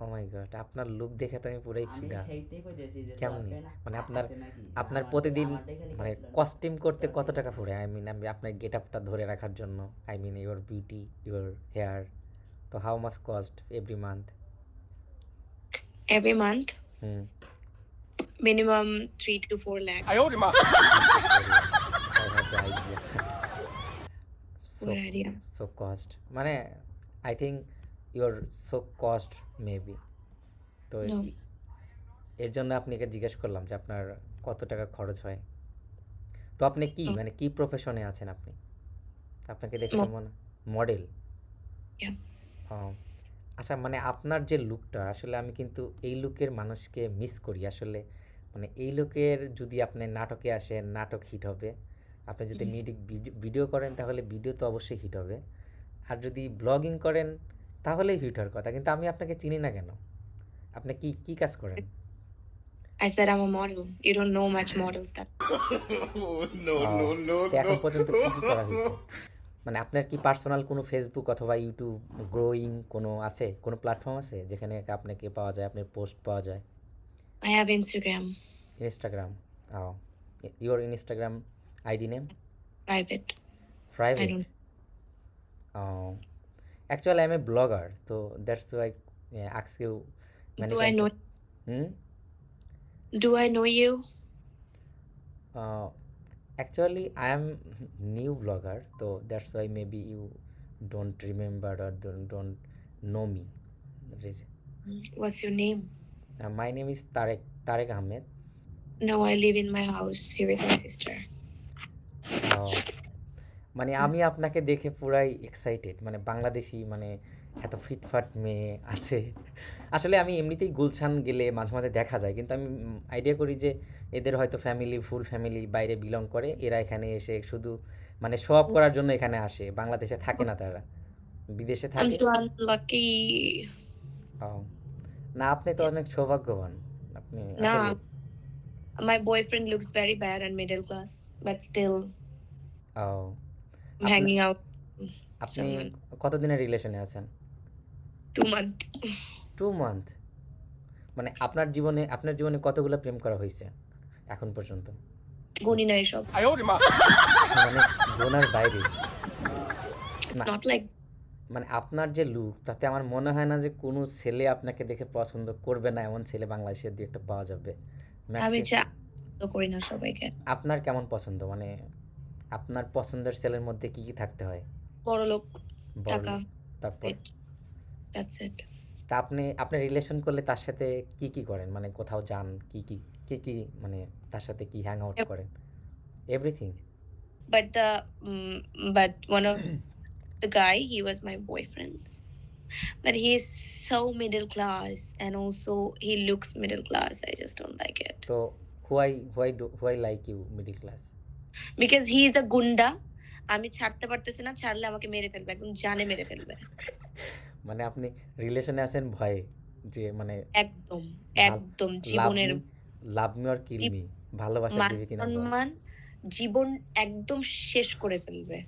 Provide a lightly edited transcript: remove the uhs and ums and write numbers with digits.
ও মাই god! আপনার look দেখে তো আমি পুরাই আমি ফিদা। সেইটাই কইতেছি যে তোর কেমনে? ফ্রেন্ড মানে আপনার আছে নাকি, যে আপনার আমার প্রতিদিন আমারটাই খালি মানে কাটলো না, কস্টিউম করতে তোর কত থেকে টাকা ফুরায়? আই মিন আমি আপনার গেটআপটা ধরে রাখার জন্য, I mean your beauty, your hair, তো how much cost every month? Every month, hmm, minimum 3 to 4 lakh. 3 to 4 lakh. I have the idea. So What idea? So cost মানে I think your so cost maybe. তো No. এর জন্য আপনাকে জিজ্ঞেস করলাম যে আপনার কত টাকা খরচ হয়। তো আপনি কি No. মানে কি প্রফেশনে আছেন আপনি? আপনাকে দেখে তো Mo- মনে মডেল। yeah. আচ্ছা মানে আপনার যে লুকটা আসলে আমি কিন্তু এই লুকের মানুষকে মিস করি আসলে। মানে এই লুকের যদি আপনি নাটকে আসেন নাটক হিট হবে, আপনি যদি Mhm. মিউজিক ভিডিও করেন তাহলে ভিডিও তো অবশ্যই হিট হবে, আর যদি ব্লগিং করেন তাহলেই হিট হওয়ার কথা। কিন্তু আমি আপনাকে চিনি না কেন? আপনি কি কি কাজ করেন? I said I'm a model. You don't know much models that. তো এখন পর্যন্ত কি কি করা হয়েছে? মানে আপনার কি পার্সোনাল কোনো ফেসবুক অথবা ইউটিউব গ্রোয়িং কোনো আছে, কোনো প্ল্যাটফর্ম আছে যেখানে আপনাকে পাওয়া যায়, আপনার পোস্ট পাওয়া যায়? I have Instagram, Instagram? Your Instagram ID name? private. I private? don't. Actually I am a blogger, তো that's why ask you many Do I kind know? Of. Hmm. Do I know you? Actually I am new blogger, তো that's why maybe you don't remember or don't know me. What's your name? My name is Tarek Ahmed. No, I live in my house. Here is my sister. মানে আমি আপনাকে দেখে পুরাই excited, মানে বাংলাদেশি মানে এত ফিটফাট মেয়ে আছে। আসলে আমি এমনিতেই গুলশান গেলে মাঝে মাঝে দেখা যায়, কিন্তু আমি আইডিয়া করি যে এদের হয়তো ফ্যামিলি ফুল ফ্যামিলি বাইরে বিলং করে, এরা এখানে এসে শুধু মানে শো অফ করার জন্য এখানে আসে, বাংলাদেশে থাকে না তারা, বিদেশে I'm থাকে। so unlucky. আহ, না আপনি তো অনেক সৌভাগ্যবান, আপনি আসলে। Nah, my boyfriend looks very bad and middle class, but still ah, I'm আপনি hanging out with আপনি someone. কতদিনের রিলেশনে আছেন? 2 months. 2 মান্থ? মানে আপনার জীবনে কতগুলো প্রেম করা হয়েছে এখন পর্যন্ত? গুনি নাই সব। মানে গোনার বাইরে। It's না not like মানে আপনার যে লুক তাতে আমার মনে হয় না যে কোনো ছেলে আপনাকে দেখে পছন্দ করবে না, এমন ছেলে বাংলাদেশের দিয়ে একটা পাওয়া যাবে আমি ম্যাক্সিমাম। চা তো করি না সবাইকে। আপনার কেমন পছন্দ, মানে আপনার পছন্দের ছেলের মধ্যে কি কি থাকতে হয়? বড়লোক, বড় টাকা, লোক, তারপর? rich. That's it. তা আপনি রিলেশন করলে তার সাথে কি কি করেন, মানে কোথাও যান কি কি কি কি মানে তার সাথে কি হ্যাং আউট করেন? Everything? But but one of the guy, he was my boyfriend. But he is so middle class and also he looks middle class. I just don't like it. তো why like you middle class? Because he is a gunda. আমি ছাড়তে পারতেছি না, ছাড়লে আমাকে মেরে ফেলবে, একদম জানে মেরে ফেলবে। মানে আপনি রিলেশনে আছেন ভয়ে, যে মানে একদম, ভাল একদম লাভ জীবনের me love me or kill me, ভালোবাসা মান দিবে কিনা বল। সম্মান, জীবন একদম শেষ করে ফেলবে।